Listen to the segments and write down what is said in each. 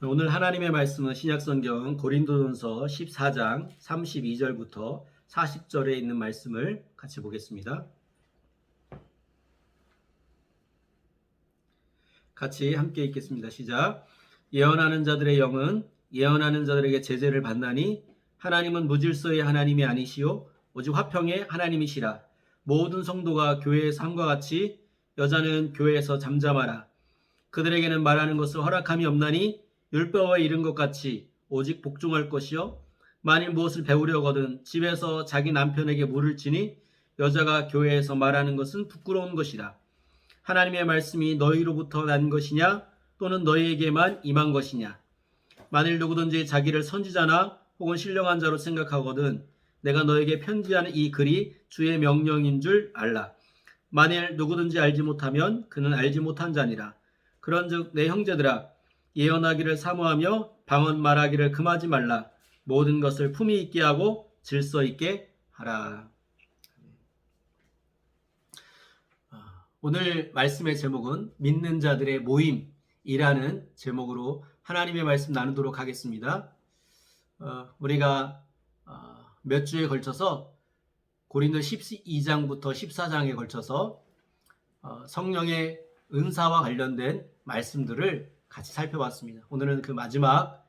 오늘 하나님의 말씀은 신약성경 고린도전서 14장 32절부터 40절에 있는 말씀을 같이 보겠습니다. 같이 함께 읽겠습니다. 시작. 예언하는 자들의 영은 예언하는 자들에게 제재를 받나니 하나님은 무질서의 하나님이 아니시요 오직 화평의 하나님이시라. 모든 성도가 교회의 삶과 같이 여자는 교회에서 잠잠하라. 그들에게는 말하는 것을 허락함이 없나니 율법에 이른 것 같이 오직 복종할 것이요 만일 무엇을 배우려거든 집에서 자기 남편에게 물을 치니 여자가 교회에서 말하는 것은 부끄러운 것이라. 하나님의 말씀이 너희로부터 난 것이냐 또는 너희에게만 임한 것이냐. 만일 누구든지 자기를 선지자나 혹은 신령한 자로 생각하거든 내가 너에게 편지하는 이 글이 주의 명령인 줄 알라. 만일 누구든지 알지 못하면 그는 알지 못한 자니라. 그런즉 내 형제들아 예언하기를 사모하며 방언 말하기를 금하지 말라. 모든 것을 품위 있게 하고 질서 있게 하라. 오늘 말씀의 제목은 믿는 자들의 모임이라는 제목으로 하나님의 말씀 나누도록 하겠습니다. 우리가 몇 주에 걸쳐서 고린도 12장부터 14장에 걸쳐서 성령의 은사와 관련된 말씀들을 같이 살펴봤습니다. 오늘은 그 마지막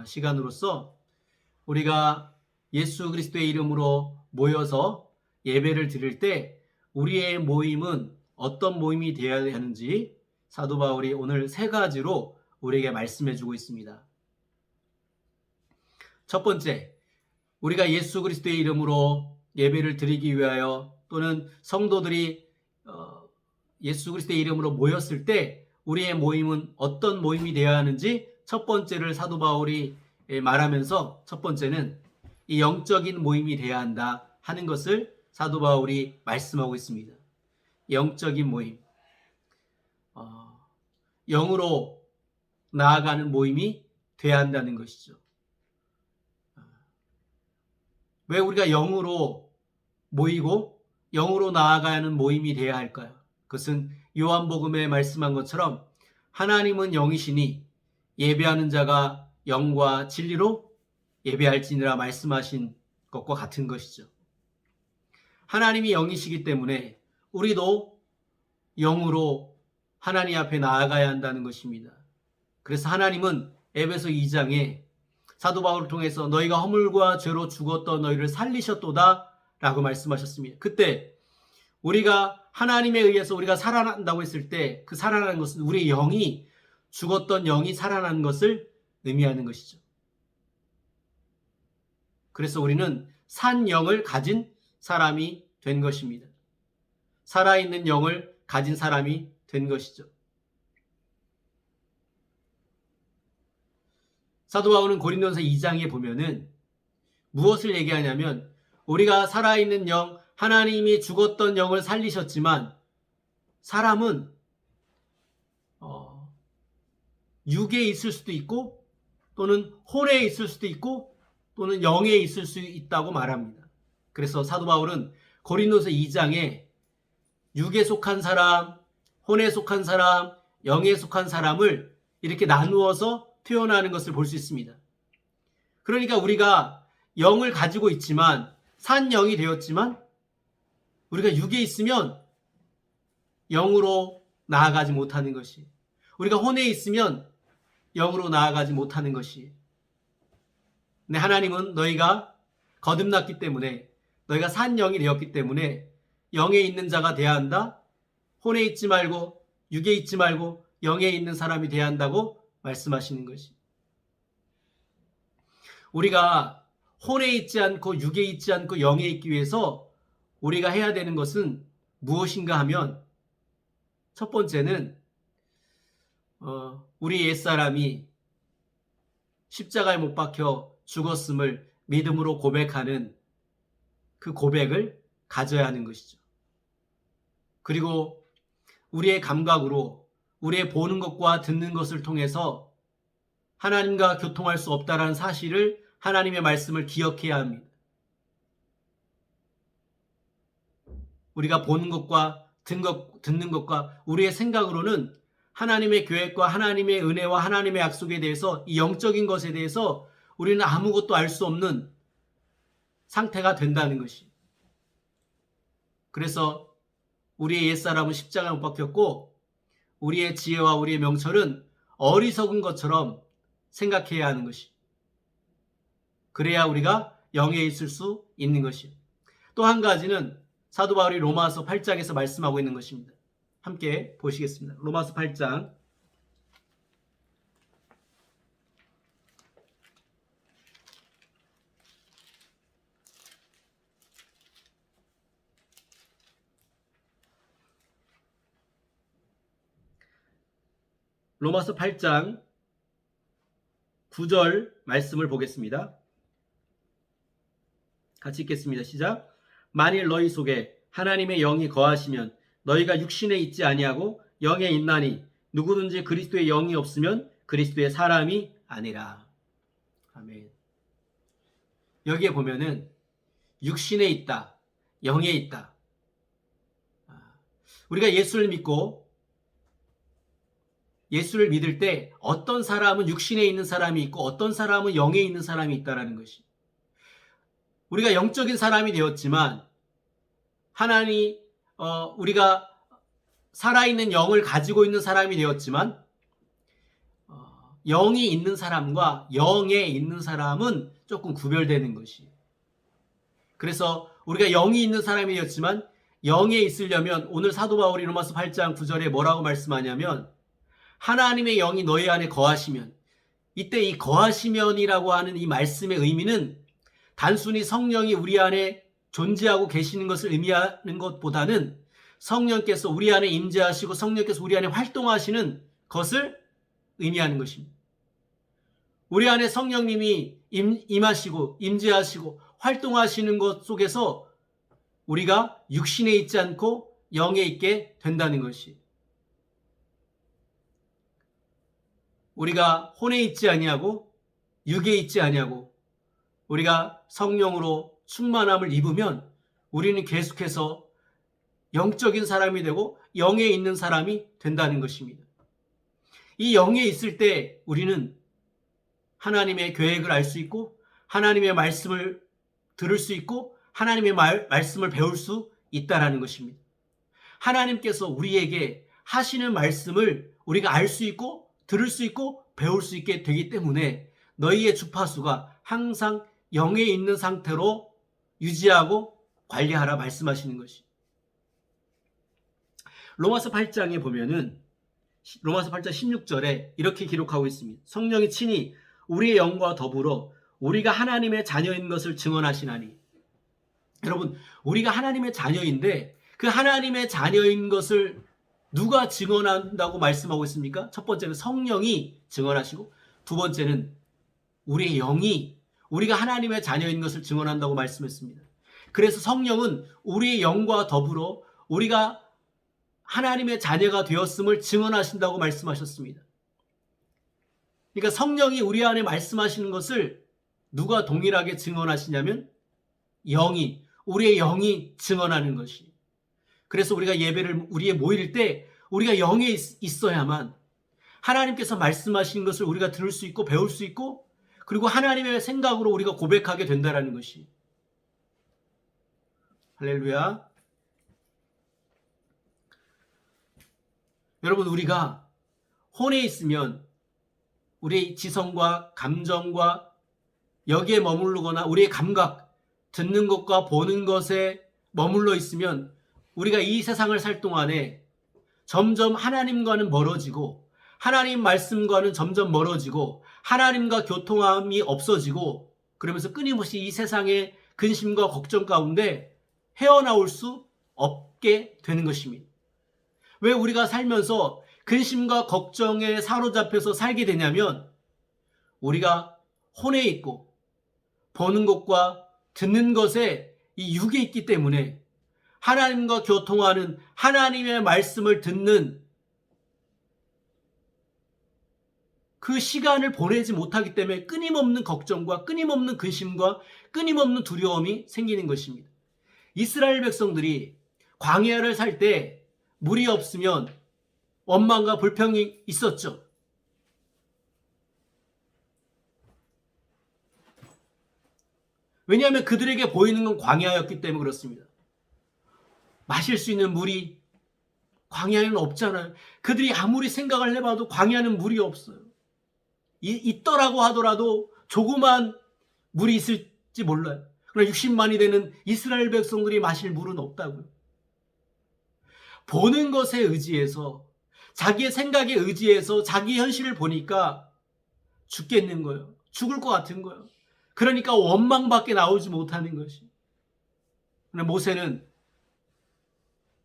시간으로서 우리가 예수 그리스도의 이름으로 모여서 예배를 드릴 때 우리의 모임은 어떤 모임이 되어야 하는지 사도 바울이 오늘 세 가지로 우리에게 말씀해 주고 있습니다. 첫 번째, 우리가 예수 그리스도의 이름으로 예배를 드리기 위하여 또는 성도들이 예수 그리스도의 이름으로 모였을 때 우리의 모임은 어떤 모임이 되어야 하는지 첫 번째를 사도 바울이 말하면서 첫 번째는 이 영적인 모임이 되어야 한다 하는 것을 사도 바울이 말씀하고 있습니다. 영적인 모임, 영으로 나아가는 모임이 되어야 한다는 것이죠. 왜 우리가 영으로 모이고 영으로 나아가야 하는 모임이 되어야 할까요? 그것은 요한복음에 말씀한 것처럼 하나님은 영이시니 예배하는 자가 영과 진리로 예배할지니라 말씀하신 것과 같은 것이죠. 하나님이 영이시기 때문에 우리도 영으로 하나님 앞에 나아가야 한다는 것입니다. 그래서 하나님은 에베소 2장에 사도 바울을 통해서 너희가 허물과 죄로 죽었던 너희를 살리셨도다 라고 말씀하셨습니다. 그때 우리가 하나님에 의해서 우리가 살아난다고 했을 때 그 살아나는 것은 우리 영이 죽었던 영이 살아나는 것을 의미하는 것이죠. 그래서 우리는 산 영을 가진 사람이 된 것입니다. 살아있는 영을 가진 사람이 된 것이죠. 사도 바울은 고린도전서 2장에 보면은 무엇을 얘기하냐면 우리가 살아있는 영, 하나님이 죽었던 영을 살리셨지만 사람은 육에 있을 수도 있고 또는 혼에 있을 수도 있고 또는 영에 있을 수 있다고 말합니다. 그래서 사도 바울은 고린도서 2장에 육에 속한 사람, 혼에 속한 사람, 영에 속한 사람을 이렇게 나누어서 표현하는 것을 볼 수 있습니다. 그러니까 우리가 영을 가지고 있지만 산 영이 되었지만 우리가 육에 있으면 영으로 나아가지 못하는 것이, 우리가 혼에 있으면 영으로 나아가지 못하는 것이. 근데 하나님은 너희가 거듭났기 때문에 너희가 산 영이 되었기 때문에 영에 있는 자가 되어야 한다. 혼에 있지 말고 육에 있지 말고 영에 있는 사람이 되어야 한다고 말씀하시는 것이. 우리가 혼에 있지 않고 육에 있지 않고 영에 있기 위해서 우리가 해야 되는 것은 무엇인가 하면 첫 번째는 우리 옛사람이 십자가에 못 박혀 죽었음을 믿음으로 고백하는 그 고백을 가져야 하는 것이죠. 그리고 우리의 감각으로 우리의 보는 것과 듣는 것을 통해서 하나님과 교통할 수 없다라는 사실을 하나님의 말씀을 기억해야 합니다. 우리가 보는 것과 듣는 것과 우리의 생각으로는 하나님의 계획과 하나님의 은혜와 하나님의 약속에 대해서, 이 영적인 것에 대해서 우리는 아무것도 알 수 없는 상태가 된다는 것이. 그래서 우리의 옛사람은 십자가에 못 박혔고 우리의 지혜와 우리의 명철은 어리석은 것처럼 생각해야 하는 것이. 그래야 우리가 영에 있을 수 있는 것이. 또 한 가지는 사도 바울이 로마서 8장에서 말씀하고 있는 것입니다. 함께 보시겠습니다. 로마서 8장 로마서 8장 9절 말씀을 보겠습니다. 같이 읽겠습니다. 시작. 만일 너희 속에 하나님의 영이 거하시면 너희가 육신에 있지 아니하고 영에 있나니 누구든지 그리스도의 영이 없으면 그리스도의 사람이 아니라. 아멘. 여기에 보면은 육신에 있다, 영에 있다. 우리가 예수를 믿고 예수를 믿을 때 어떤 사람은 육신에 있는 사람이 있고 어떤 사람은 영에 있는 사람이 있다라는 것이. 우리가 영적인 사람이 되었지만 우리가 살아있는 영을 가지고 있는 사람이 되었지만 영이 있는 사람과 영에 있는 사람은 조금 구별되는 것이. 그래서 우리가 영이 있는 사람이 되었지만 영에 있으려면 오늘 사도 바울이 로마서 8장 9절에 뭐라고 말씀하냐면 하나님의 영이 너희 안에 거하시면, 이때 이 거하시면이라고 하는 이 말씀의 의미는 단순히 성령이 우리 안에 존재하고 계시는 것을 의미하는 것보다는 성령께서 우리 안에 임재하시고 성령께서 우리 안에 활동하시는 것을 의미하는 것입니다. 우리 안에 성령님이 임하시고 임재하시고 활동하시는 것 속에서 우리가 육신에 있지 않고 영에 있게 된다는 것이. 우리가 혼에 있지 아니하고 육에 있지 아니하고 우리가 성령으로 충만함을 입으면 우리는 계속해서 영적인 사람이 되고 영에 있는 사람이 된다는 것입니다. 이 영에 있을 때 우리는 하나님의 계획을 알 수 있고 하나님의 말씀을 들을 수 있고 하나님의 말씀을 배울 수 있다는 것입니다. 하나님께서 우리에게 하시는 말씀을 우리가 알 수 있고 들을 수 있고 배울 수 있게 되기 때문에 너희의 주파수가 항상 영에 있는 상태로 유지하고 관리하라 말씀하시는 것이. 로마서 8장에 보면은 로마서 8장 16절에 이렇게 기록하고 있습니다. 성령이 친히 우리의 영과 더불어 우리가 하나님의 자녀인 것을 증언하시나니. 여러분, 우리가 하나님의 자녀인데 그 하나님의 자녀인 것을 누가 증언한다고 말씀하고 있습니까? 첫 번째는 성령이 증언하시고 두 번째는 우리의 영이 우리가 하나님의 자녀인 것을 증언한다고 말씀했습니다. 그래서 성령은 우리의 영과 더불어 우리가 하나님의 자녀가 되었음을 증언하신다고 말씀하셨습니다. 그러니까 성령이 우리 안에 말씀하시는 것을 누가 동일하게 증언하시냐면 우리의 영이 증언하는 것이. 그래서 우리가 우리의 모일 때 우리가 영에 있어야만 하나님께서 말씀하시는 것을 우리가 들을 수 있고 배울 수 있고 그리고 하나님의 생각으로 우리가 고백하게 된다는 것이. 할렐루야. 여러분, 우리가 혼에 있으면 우리의 지성과 감정과 여기에 머무르거나 우리의 감각, 듣는 것과 보는 것에 머물러 있으면 우리가 이 세상을 살 동안에 점점 하나님과는 멀어지고 하나님 말씀과는 점점 멀어지고 하나님과 교통함이 없어지고 그러면서 끊임없이 이 세상의 근심과 걱정 가운데 헤어나올 수 없게 되는 것입니다. 왜 우리가 살면서 근심과 걱정에 사로잡혀서 살게 되냐면 우리가 혼에 있고 보는 것과 듣는 것에 이 육에 있기 때문에 하나님과 교통하는 하나님의 말씀을 듣는 그 시간을 보내지 못하기 때문에 끊임없는 걱정과 끊임없는 근심과 끊임없는 두려움이 생기는 것입니다. 이스라엘 백성들이 광야를 살 때 물이 없으면 원망과 불평이 있었죠. 왜냐하면 그들에게 보이는 건 광야였기 때문에 그렇습니다. 마실 수 있는 물이 광야에는 없잖아요. 그들이 아무리 생각을 해봐도 광야는 물이 없어요. 있더라고 하더라도 조그만 물이 있을지 몰라요. 그러나 60만이 되는 이스라엘 백성들이 마실 물은 없다고요. 보는 것에 의지해서, 자기의 생각에 의지해서 자기 현실을 보니까 죽겠는 거예요. 죽을 것 같은 거예요. 그러니까 원망밖에 나오지 못하는 것이. 그러나 모세는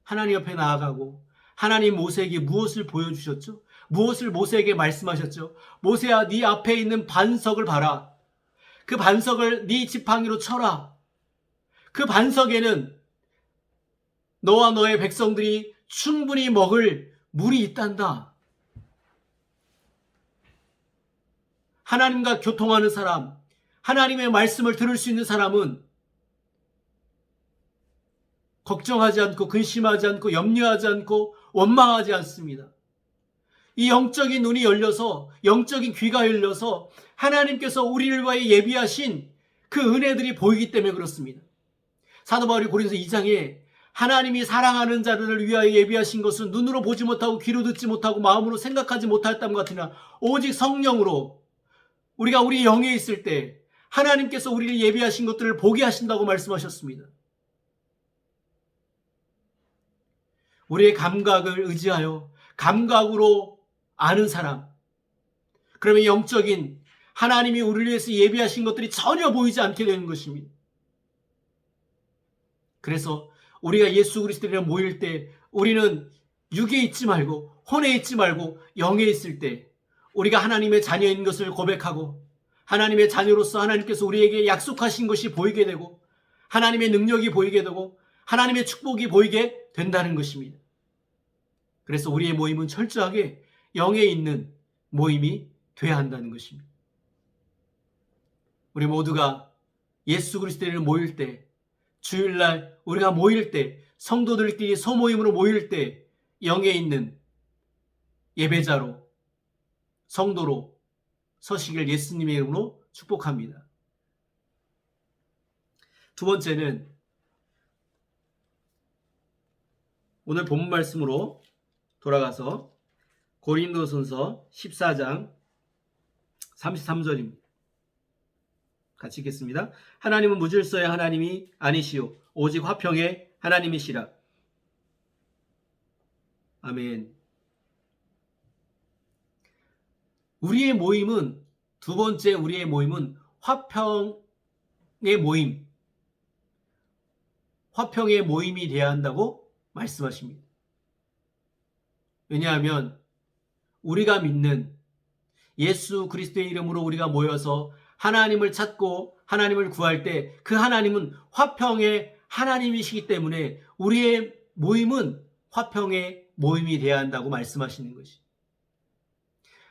하나님 옆에 나아가고 하나님 모세에게 무엇을 보여주셨죠? 무엇을 모세에게 말씀하셨죠? 모세야, 네 앞에 있는 반석을 봐라. 그 반석을 네 지팡이로 쳐라. 그 반석에는 너와 너의 백성들이 충분히 먹을 물이 있단다. 하나님과 교통하는 사람, 하나님의 말씀을 들을 수 있는 사람은 걱정하지 않고 근심하지 않고 염려하지 않고 원망하지 않습니다. 이 영적인 눈이 열려서, 영적인 귀가 열려서 하나님께서 우리를 위하여 예비하신 그 은혜들이 보이기 때문에 그렇습니다. 사도 바울이 고린도서 2장에 하나님이 사랑하는 자들을 위하여 예비하신 것은 눈으로 보지 못하고 귀로 듣지 못하고 마음으로 생각하지 못했던 것 같으나 오직 성령으로 우리가 우리 영에 있을 때 하나님께서 우리를 예비하신 것들을 보게 하신다고 말씀하셨습니다. 우리의 감각을 의지하여 감각으로 아는 사람, 그러면 영적인 하나님이 우리를 위해서 예비하신 것들이 전혀 보이지 않게 되는 것입니다. 그래서 우리가 예수 그리스도에 모일 때 우리는 육에 있지 말고 혼에 있지 말고 영에 있을 때 우리가 하나님의 자녀인 것을 고백하고 하나님의 자녀로서 하나님께서 우리에게 약속하신 것이 보이게 되고 하나님의 능력이 보이게 되고 하나님의 축복이 보이게 된다는 것입니다. 그래서 우리의 모임은 철저하게 영에 있는 모임이 돼야 한다는 것입니다. 우리 모두가 예수 그리스도를 모일 때, 주일날 우리가 모일 때, 성도들끼리 소모임으로 모일 때 영에 있는 예배자로, 성도로 서시길 예수님의 이름으로 축복합니다. 두 번째는 오늘 본문 말씀으로 돌아가서 고린도전서 14장 33절입니다. 같이 읽겠습니다. 하나님은 무질서의 하나님이 아니시오 오직 화평의 하나님이시라. 아멘. 우리의 모임은, 두 번째 우리의 모임은 화평의 모임, 화평의 모임이 되어야 한다고 말씀하십니다. 왜냐하면 우리가 믿는 예수 그리스도의 이름으로 우리가 모여서 하나님을 찾고 하나님을 구할 때 그 하나님은 화평의 하나님이시기 때문에 우리의 모임은 화평의 모임이 되어야 한다고 말씀하시는 것이.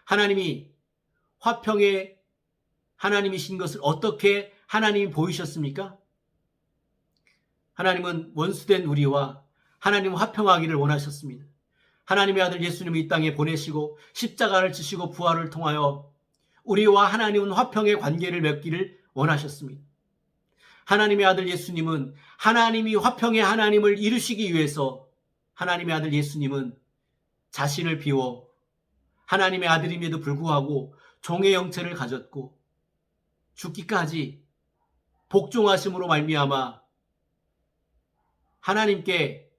하나님이 화평의 하나님이신 것을 어떻게 하나님이 보이셨습니까? 하나님은 원수된 우리와 하나님 화평하기를 원하셨습니다. 하나님의 아들 예수님을 이 땅에 보내시고 십자가를 지시고 부활을 통하여 우리와 하나님은 화평의 관계를 맺기를 원하셨습니다. 하나님의 아들 예수님은 하나님이 화평의 하나님을 이루시기 위해서 하나님의 아들 예수님은 자신을 비워 하나님의 아들임에도 불구하고 종의 형체를 가졌고 죽기까지 복종하심으로 말미암아 하나님께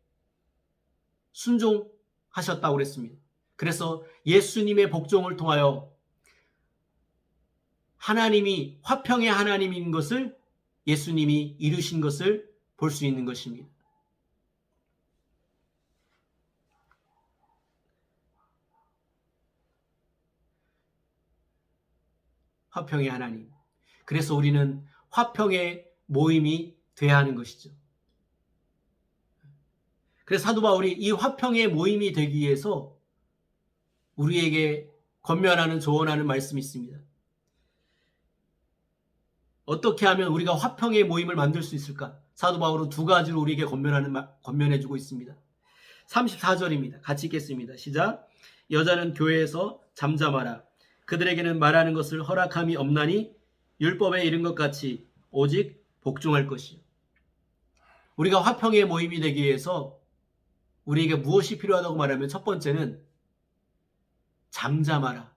순종하셨다고 그랬습니다. 그래서 예수님의 복종을 통하여 하나님이 화평의 하나님인 것을 예수님이 이루신 것을 볼 수 있는 것입니다. 화평의 하나님. 그래서 우리는 화평의 모임이 돼야 하는 것이죠. 그래서 사도 바울이 이 화평의 모임이 되기 위해서 우리에게 권면하는, 조언하는 말씀이 있습니다. 어떻게 하면 우리가 화평의 모임을 만들 수 있을까? 사도 바울은 두 가지로 우리에게 권면해주고 있습니다. 34절입니다. 같이 읽겠습니다. 시작. 여자는 교회에서 잠잠하라. 그들에게는 말하는 것을 허락함이 없나니 율법에 이른 것 같이 오직 복종할 것이요. 우리가 화평의 모임이 되기 위해서 우리에게 무엇이 필요하다고 말하면 첫 번째는 잠잠하라.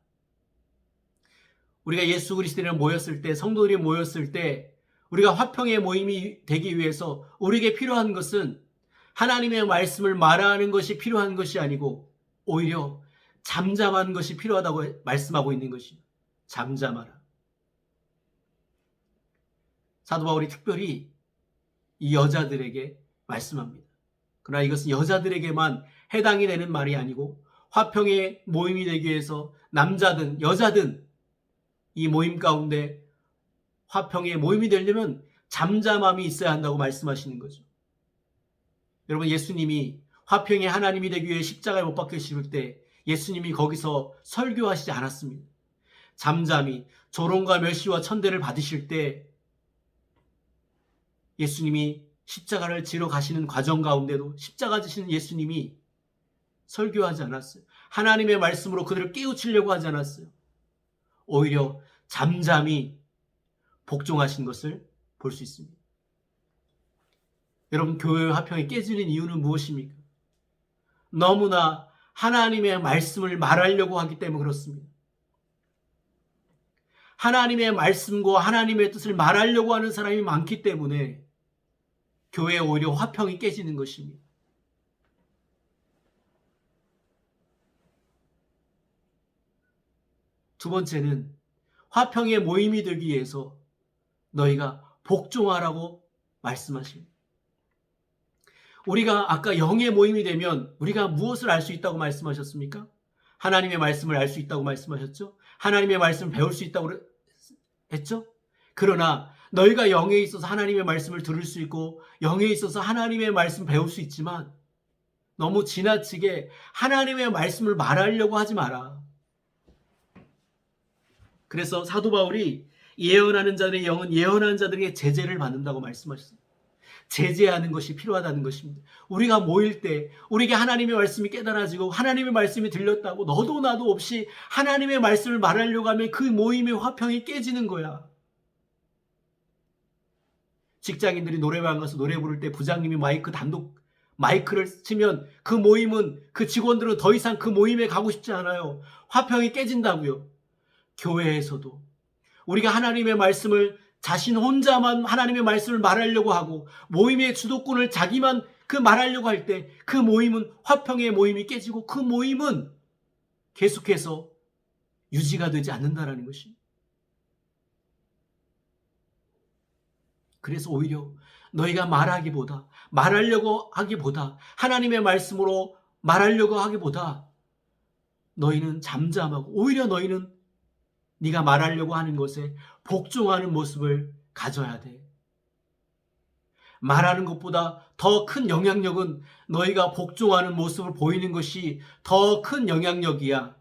우리가 예수 그리스도인을 모였을 때, 성도들이 모였을 때 우리가 화평의 모임이 되기 위해서 우리에게 필요한 것은 하나님의 말씀을 말하는 것이 필요한 것이 아니고 오히려 잠잠한 것이 필요하다고 말씀하고 있는 것입니다. 잠잠하라. 사도 바울이 특별히 이 여자들에게 말씀합니다. 그러나 이것은 여자들에게만 해당이 되는 말이 아니고 화평의 모임이 되기 위해서 남자든 여자든 이 모임 가운데 화평의 모임이 되려면 잠잠함이 있어야 한다고 말씀하시는 거죠. 여러분, 예수님이 화평의 하나님이 되기 위해 십자가에 못 박히실 때 예수님이 거기서 설교하시지 않았습니다. 잠잠히 조롱과 멸시와 천대를 받으실 때 예수님이 십자가를 지러 가시는 과정 가운데도 십자가 지시는 예수님이 설교하지 않았어요. 하나님의 말씀으로 그들을 깨우치려고 하지 않았어요. 오히려 잠잠히 복종하신 것을 볼 수 있습니다. 여러분, 교회의 화평이 깨지는 이유는 무엇입니까? 너무나 하나님의 말씀을 말하려고 하기 때문에 그렇습니다. 하나님의 말씀과 하나님의 뜻을 말하려고 하는 사람이 많기 때문에 교회에 오히려 화평이 깨지는 것입니다. 두 번째는 화평의 모임이 되기 위해서 너희가 복종하라고 말씀하십니다. 우리가 아까 영의 모임이 되면 우리가 무엇을 알 수 있다고 말씀하셨습니까? 하나님의 말씀을 알 수 있다고 말씀하셨죠? 하나님의 말씀을 배울 수 있다고 했죠? 그러나 너희가 영에 있어서 하나님의 말씀을 들을 수 있고 영에 있어서 하나님의 말씀을 배울 수 있지만 너무 지나치게 하나님의 말씀을 말하려고 하지 마라. 그래서 사도 바울이 예언하는 자들의 영은 예언하는 자들에게 제재를 받는다고 말씀하셨습니다. 제재하는 것이 필요하다는 것입니다. 우리가 모일 때 우리에게 하나님의 말씀이 깨달아지고 하나님의 말씀이 들렸다고 너도 나도 없이 하나님의 말씀을 말하려고 하면 그 모임의 화평이 깨지는 거야. 직장인들이 노래방 가서 노래 부를 때 부장님이 마이크를 치면 그 모임은 그 직원들은 더 이상 그 모임에 가고 싶지 않아요. 화평이 깨진다고요. 교회에서도 우리가 하나님의 말씀을 자신 혼자만 하나님의 말씀을 말하려고 하고 모임의 주도권을 자기만 그 말하려고 할 때 그 모임은 화평의 모임이 깨지고 그 모임은 계속해서 유지가 되지 않는다라는 것입니다. 그래서 오히려 너희가 말하려고 하기보다 하나님의 말씀으로 말하려고 하기보다 너희는 잠잠하고 오히려 너희는 네가 말하려고 하는 것에 복종하는 모습을 가져야 돼. 말하는 것보다 더 큰 영향력은 너희가 복종하는 모습을 보이는 것이 더 큰 영향력이야.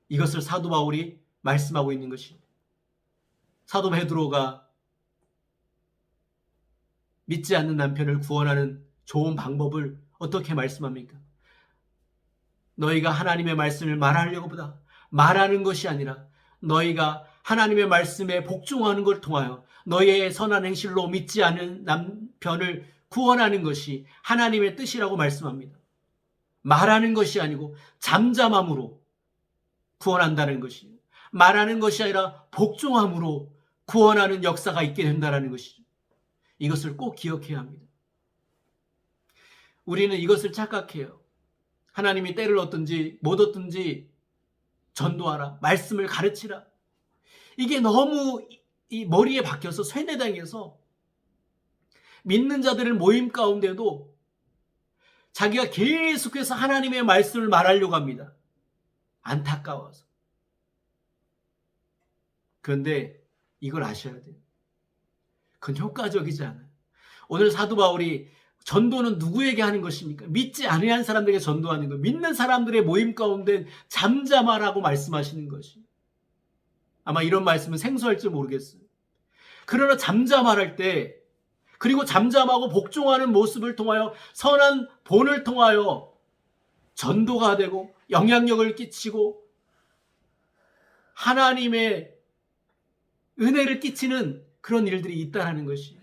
이것을 사도 바울이 말씀하고 있는 것입니다. 사도 베드로가 믿지 않는 남편을 구원하는 좋은 방법을 어떻게 말씀합니까? 너희가 하나님의 말씀을 말하려고보다 말하는 것이 아니라 너희가 하나님의 말씀에 복종하는 걸 통하여 너희의 선한 행실로 믿지 않은 남편을 구원하는 것이 하나님의 뜻이라고 말씀합니다. 말하는 것이 아니고 잠잠함으로 구원한다는 것이에요. 말하는 것이 아니라 복종함으로 구원하는 역사가 있게 된다는 것이죠. 이것을 꼭 기억해야 합니다. 우리는 이것을 착각해요. 하나님이 때를 얻든지 못 얻든지 전도하라, 말씀을 가르치라. 이게 너무 이 머리에 박혀서 쇠뇌당해서 믿는 자들의 모임 가운데도 자기가 계속해서 하나님의 말씀을 말하려고 합니다. 안타까워서. 그런데 이걸 아셔야 돼요. 그건 효과적이지 않아요. 오늘 사도 바울이 전도는 누구에게 하는 것입니까? 믿지 아니한 사람들에게 전도하는 것. 믿는 사람들의 모임 가운데 잠잠하라고 말씀하시는 것이. 아마 이런 말씀은 생소할지 모르겠어요. 그러나 잠잠할 때 그리고 잠잠하고 복종하는 모습을 통하여 선한 본을 통하여 전도가 되고 영향력을 끼치고 하나님의 은혜를 끼치는 그런 일들이 있다는 것이.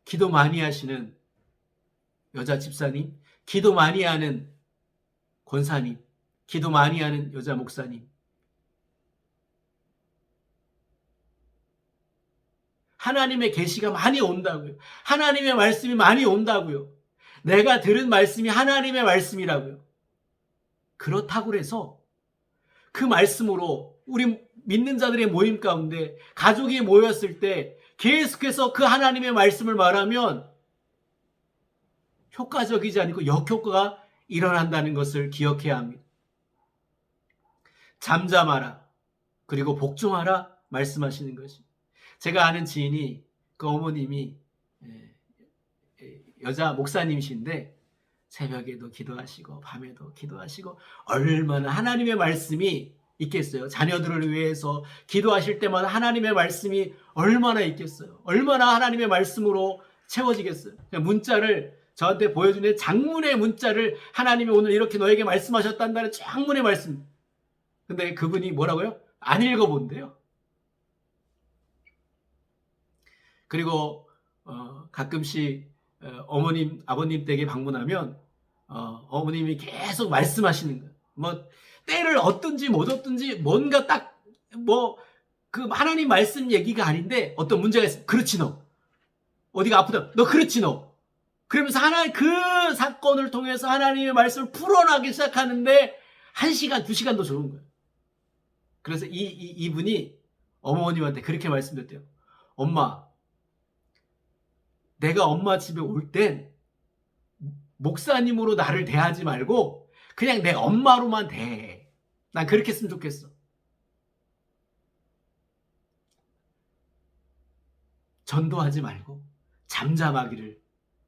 기도 많이 하시는 여자 집사님, 기도 많이 하는 권사님, 기도 많이 하는 여자 목사님, 하나님의 계시가 많이 온다고요. 하나님의 말씀이 많이 온다고요. 내가 들은 말씀이 하나님의 말씀이라고요. 그렇다고 해서 그 말씀으로 우리 믿는 자들의 모임 가운데 가족이 모였을 때 계속해서 그 하나님의 말씀을 말하면 효과적이지 않고 역효과가 일어난다는 것을 기억해야 합니다. 잠잠하라, 그리고 복종하라 말씀하시는 것이. 제가 아는 지인이, 그 어머님이 여자 목사님이신데 새벽에도 기도하시고 밤에도 기도하시고 얼마나 하나님의 말씀이 있겠어요. 자녀들을 위해서 기도하실 때마다 하나님의 말씀이 얼마나 있겠어요. 얼마나 하나님의 말씀으로 채워지겠어요. 문자를 저한테 보여주는 장문의 문자를 하나님이 오늘 이렇게 너에게 말씀하셨단다는 장문의 말씀. 근데 그분이 뭐라고요? 안 읽어본대요. 그리고 가끔씩 어머님, 아버님 댁에 방문하면 어머님이 계속 말씀하시는 거예요. 뭐 때를 얻든지 못 얻든지 뭔가 딱 뭐 그 하나님 말씀 얘기가 아닌데 어떤 문제가 있어. 그렇지 너. 어디가 아프다. 너 그렇지 너. 그러면서 하나님 그 사건을 통해서 하나님의 말씀을 풀어나기 시작하는데 1시간, 2시간도 좋은 거예요. 그래서 이분이 어머님한테 그렇게 말씀드렸대요. 엄마, 내가 엄마 집에 올 땐 목사님으로 나를 대하지 말고 그냥 내 엄마로만 대해. 난 그렇게 했으면 좋겠어. 전도하지 말고 잠잠하기를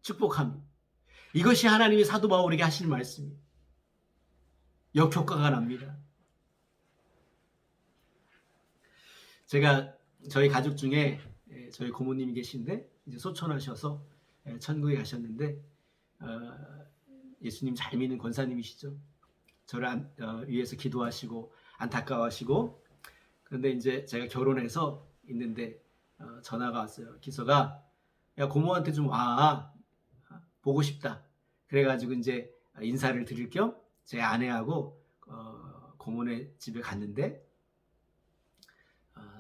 축복합니다. 이것이 하나님이 사도 바울에게 하시는 말씀이에요. 역효과가 납니다. 제가 저희 가족 중에 저희 고모님이 계신데 이제 소천하셔서 천국에 가셨는데 예수님 잘 믿는 권사님이시죠. 저를 위해서 기도하시고 안타까워하시고, 그런데 이제 제가 결혼해서 있는데 전화가 왔어요. 기서가 야 고모한테 좀 와, 보고 싶다. 그래가지고 이제 인사를 드릴 겸 제 아내하고 고모네 집에 갔는데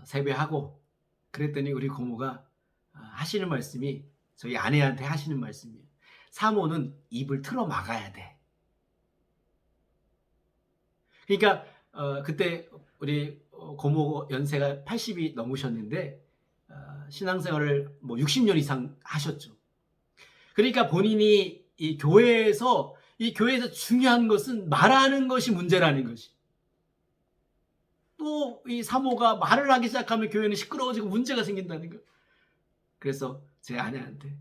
세배하고 그랬더니 우리 고모가 하시는 말씀이 저희 아내한테 하시는 말씀이에요. 사모는 입을 틀어 막아야 돼. 그러니까 그때 우리 고모 연세가 80이 넘으셨는데 신앙생활을 뭐 60년 이상 하셨죠. 그러니까 본인이 이 교회에서 중요한 것은 말하는 것이 문제라는 것이. 또 이 사모가 말을 하기 시작하면 교회는 시끄러워지고 문제가 생긴다는 거. 그래서 제 아내한테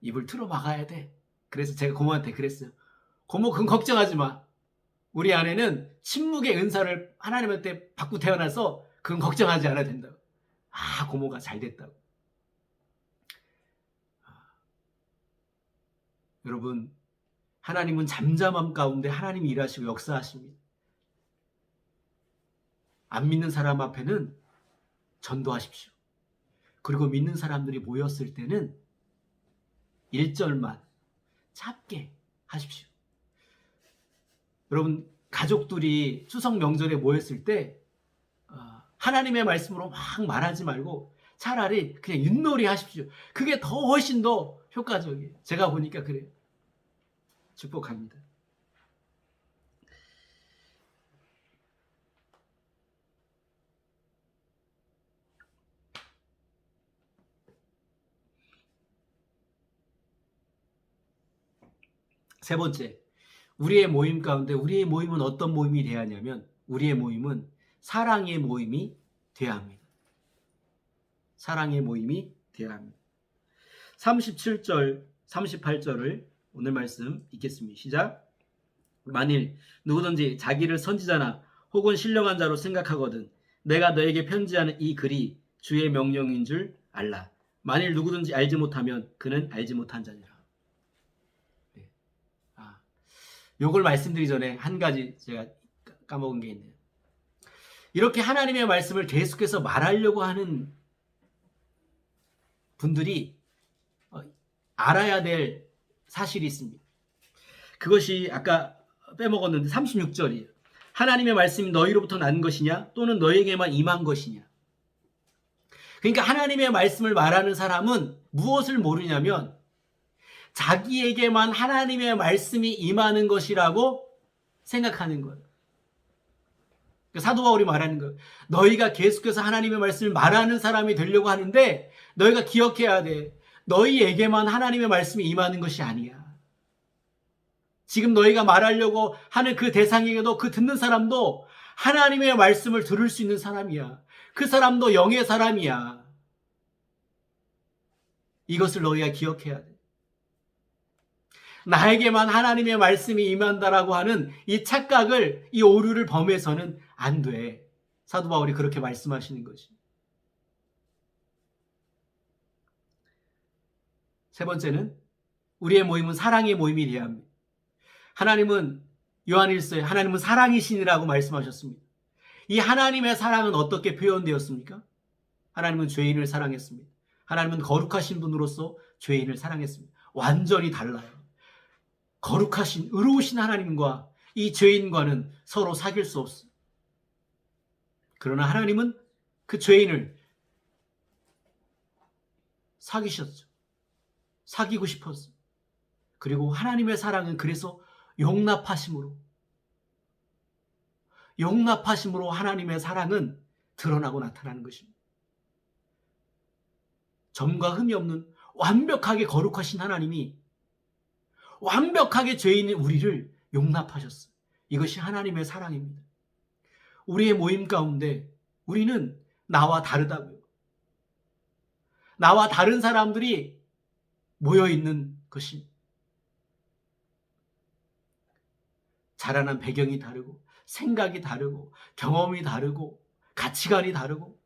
입을 틀어 막아야 돼. 그래서 제가 고모한테 그랬어요. 고모 그건 걱정하지 마. 우리 아내는 침묵의 은사를 하나님한테 받고 태어나서 그건 걱정하지 않아도 된다고. 고모가 잘 됐다고. 여러분, 하나님은 잠잠함 가운데 하나님이 일하시고 역사하십니다. 안 믿는 사람 앞에는 전도하십시오. 그리고 믿는 사람들이 모였을 때는 1절만 짧게 하십시오. 여러분, 가족들이 추석 명절에 모였을 때 하나님의 말씀으로 막 말하지 말고 차라리 그냥 윷놀이 하십시오. 그게 훨씬 더 효과적이에요. 제가 보니까 그래요. 축복합니다. 세 번째, 우리의 모임 가운데 우리의 모임은 어떤 모임이 돼야 하냐면 우리의 모임은 사랑의 모임이 돼야 합니다. 사랑의 모임이 돼야 합니다. 37절, 38절을 오늘 말씀 읽겠습니다. 시작. 만일 누구든지 자기를 선지자나 혹은 신령한 자로 생각하거든 내가 너에게 편지하는 이 글이 주의 명령인 줄 알라. 만일 누구든지 알지 못하면 그는 알지 못한 자니라. 네. 요걸 말씀드리기 전에 한 가지 제가 까먹은 게 있네요. 이렇게 하나님의 말씀을 계속해서 말하려고 하는 분들이 알아야 될 사실이 있습니다. 그것이 아까 빼먹었는데 36절이에요. 하나님의 말씀이 너희로부터 난 것이냐 또는 너에게만 임한 것이냐. 그러니까 하나님의 말씀을 말하는 사람은 무엇을 모르냐면 자기에게만 하나님의 말씀이 임하는 것이라고 생각하는 거예요. 사도 바울이 말하는 거예요. 너희가 계속해서 하나님의 말씀을 말하는 사람이 되려고 하는데 너희가 기억해야 돼. 너희에게만 하나님의 말씀이 임하는 것이 아니야. 지금 너희가 말하려고 하는 그 대상에게도 그 듣는 사람도 하나님의 말씀을 들을 수 있는 사람이야. 그 사람도 영의 사람이야. 이것을 너희가 기억해야 돼. 나에게만 하나님의 말씀이 임한다라고 하는 이 착각을, 이 오류를 범해서는 안 돼. 사도 바울이 그렇게 말씀하시는 것이. 세 번째는 우리의 모임은 사랑의 모임이 되어야 합니다. 하나님은 요한일서에 하나님은 사랑이시니라고 말씀하셨습니다. 이 하나님의 사랑은 어떻게 표현되었습니까? 하나님은 죄인을 사랑했습니다. 하나님은 거룩하신 분으로서 죄인을 사랑했습니다. 완전히 달라요. 거룩하신 의로우신 하나님과 이 죄인과는 서로 사귈 수 없어요. 그러나 하나님은 그 죄인을 사귀셨죠. 사귀고 싶었어요. 그리고 하나님의 사랑은 그래서 용납하심으로 하나님의 사랑은 드러나고 나타나는 것입니다. 점과 흠이 없는 완벽하게 거룩하신 하나님이 완벽하게 죄인인 우리를 용납하셨어요. 이것이 하나님의 사랑입니다. 우리의 모임 가운데 우리는 나와 다르다고요. 나와 다른 사람들이 모여 있는 것입니다. 자라난 배경이 다르고 생각이 다르고 경험이 다르고 가치관이 다르고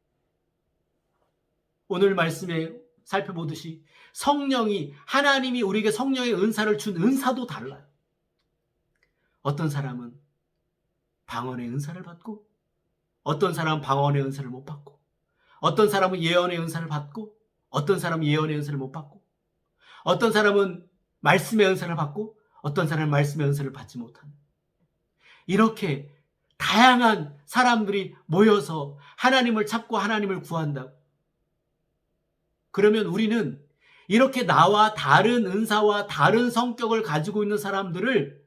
오늘 말씀에 살펴보듯이 하나님이 우리에게 성령의 은사를 준 은사도 달라요. 어떤 사람은 방언의 은사를 받고 어떤 사람은 방언의 은사를 못 받고 어떤 사람은 예언의 은사를 받고 어떤 사람은 예언의 은사를 못 받고 어떤 사람은 말씀의 은사를 받고 어떤 사람은 말씀의 은사를 받지 못하는 이렇게 다양한 사람들이 모여서 하나님을 찾고 하나님을 구한다고. 그러면 우리는 이렇게 나와 다른 은사와 다른 성격을 가지고 있는 사람들을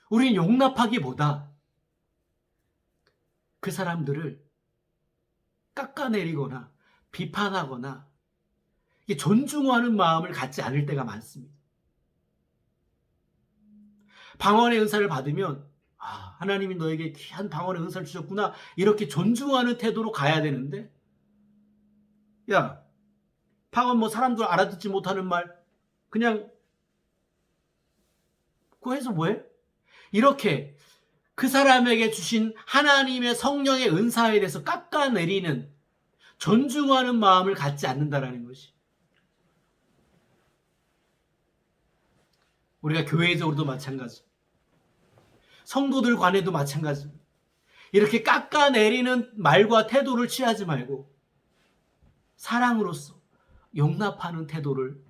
우리는 용납하기보다 그 사람들을 깎아내리거나 비판하거나 존중하는 마음을 갖지 않을 때가 많습니다. 방언의 은사를 받으면 하나님이 너에게 귀한 방언의 은사를 주셨구나 이렇게 존중하는 태도로 가야 되는데 야 방언 사람들 알아듣지 못하는 말 그냥 그거 해서 뭐해? 이렇게 그 사람에게 주신 하나님의 성령의 은사에 대해서 깎아내리는 존중하는 마음을 갖지 않는다라는 것이 우리가 교회적으로도 마찬가지 성도들 간에도 마찬가지입니다. 이렇게 깎아내리는 말과 태도를 취하지 말고 사랑으로서 용납하는 태도를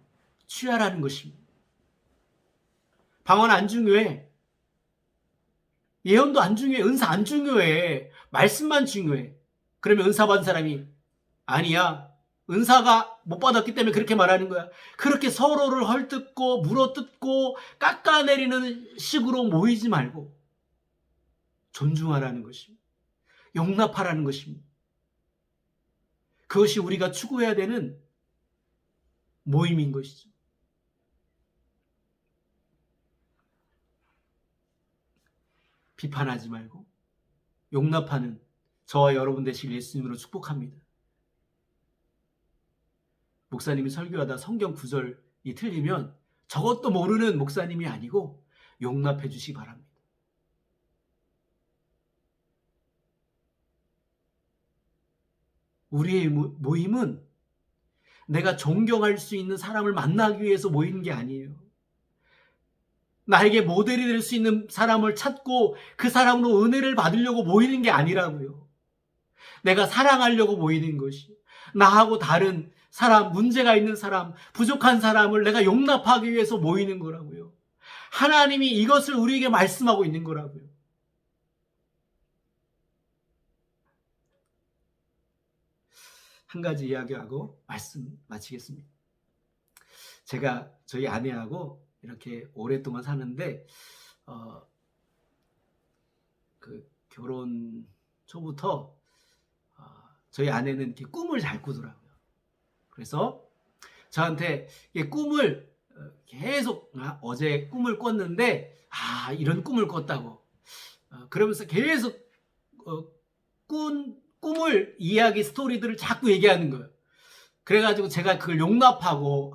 취하라는 것입니다. 방언 안 중요해. 예언도 안 중요해. 은사 안 중요해. 말씀만 중요해. 그러면 은사 받은 사람이 아니야. 은사가 못 받았기 때문에 그렇게 말하는 거야. 그렇게 서로를 헐뜯고 물어뜯고 깎아내리는 식으로 모이지 말고 존중하라는 것입니다. 용납하라는 것입니다. 그것이 우리가 추구해야 되는 모임인 것이죠. 비판하지 말고 용납하는 저와 여러분 되시길 예수님으로 축복합니다. 목사님이 설교하다 성경 구절이 틀리면 저것도 모르는 목사님이 아니고 용납해 주시기 바랍니다. 우리의 모임은 내가 존경할 수 있는 사람을 만나기 위해서 모이는 게 아니에요. 나에게 모델이 될 수 있는 사람을 찾고 그 사람으로 은혜를 받으려고 모이는 게 아니라고요. 내가 사랑하려고 모이는 것이, 나하고 다른 사람, 문제가 있는 사람, 부족한 사람을 내가 용납하기 위해서 모이는 거라고요. 하나님이 이것을 우리에게 말씀하고 있는 거라고요. 한 가지 이야기하고 말씀 마치겠습니다. 제가 저희 아내하고 이렇게 오랫동안 사는데 그 결혼 초부터 저희 아내는 이렇게 꿈을 잘 꾸더라고요. 그래서 저한테 꿈을 계속 어제 꿈을 꿨는데 이런 꿈을 꿨다고 그러면서 계속 꿈을 이야기 스토리들을 자꾸 얘기하는 거예요. 그래가지고 제가 그걸 용납하고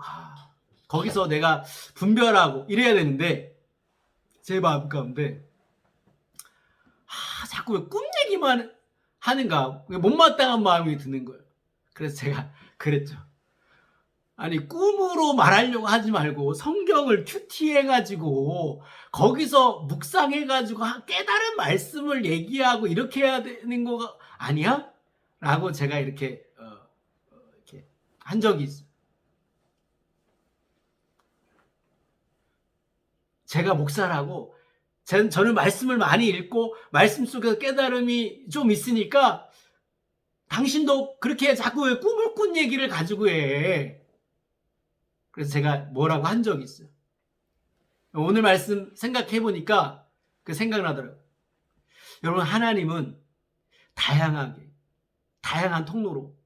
거기서 내가 분별하고 이래야 되는데 제 마음 가운데 자꾸 왜 꿈 얘기만 하는가 못마땅한 마음이 드는 거예요. 그래서 제가 그랬죠. 아니 꿈으로 말하려고 하지 말고 성경을 큐티해가지고 거기서 묵상해가지고 깨달은 말씀을 얘기하고 이렇게 해야 되는 거 아니야? 라고 제가 이렇게 한 적이 있어요. 제가 목사라고 저는 말씀을 많이 읽고 말씀 속에서 깨달음이 좀 있으니까 당신도 그렇게 자꾸 왜 꿈을 꾼 얘기를 가지고 해. 그래서 제가 뭐라고 한 적이 있어요. 오늘 말씀 생각해 보니까 그 생각나더라고요. 여러분, 하나님은 다양한 통로로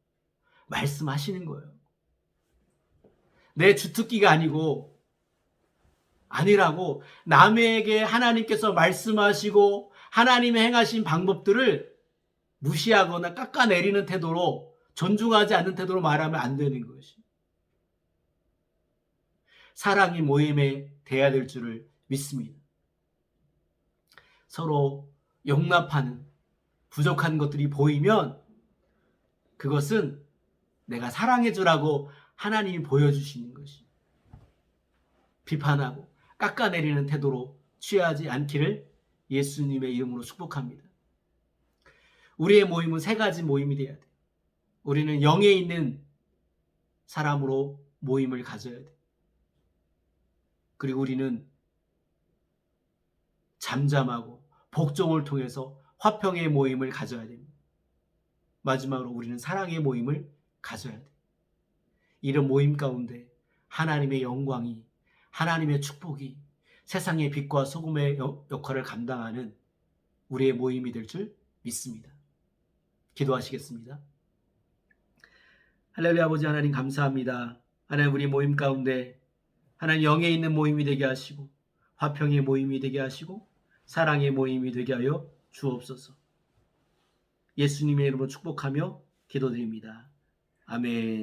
말씀하시는 거예요. 내 주특기가 아니라고 남에게 하나님께서 말씀하시고 하나님의 행하신 방법들을 무시하거나 깎아내리는 태도로, 존중하지 않는 태도로 말하면 안 되는 것이, 사랑이 모임에 돼야 될 줄을 믿습니다. 서로 용납하는 부족한 것들이 보이면 그것은 내가 사랑해 주라고 하나님이 보여주시는 것이, 비판하고 깎아내리는 태도로 취하지 않기를 예수님의 이름으로 축복합니다. 우리의 모임은 세 가지 모임이 돼야 돼. 우리는 영에 있는 사람으로 모임을 가져야 돼. 그리고 우리는 잠잠하고 복종을 통해서 화평의 모임을 가져야 됩니다. 마지막으로 우리는 사랑의 모임을 가져야 돼. 이런 모임 가운데 하나님의 영광이, 하나님의 축복이 세상의 빛과 소금의 역할을 감당하는 우리의 모임이 될 줄 믿습니다. 기도하시겠습니다. 할렐루야. 아버지 하나님, 감사합니다. 하나님, 우리 모임 가운데 하나님 영에 있는 모임이 되게 하시고 화평의 모임이 되게 하시고 사랑의 모임이 되게 하여 주옵소서. 예수님의 이름으로 축복하며 기도드립니다. 아멘.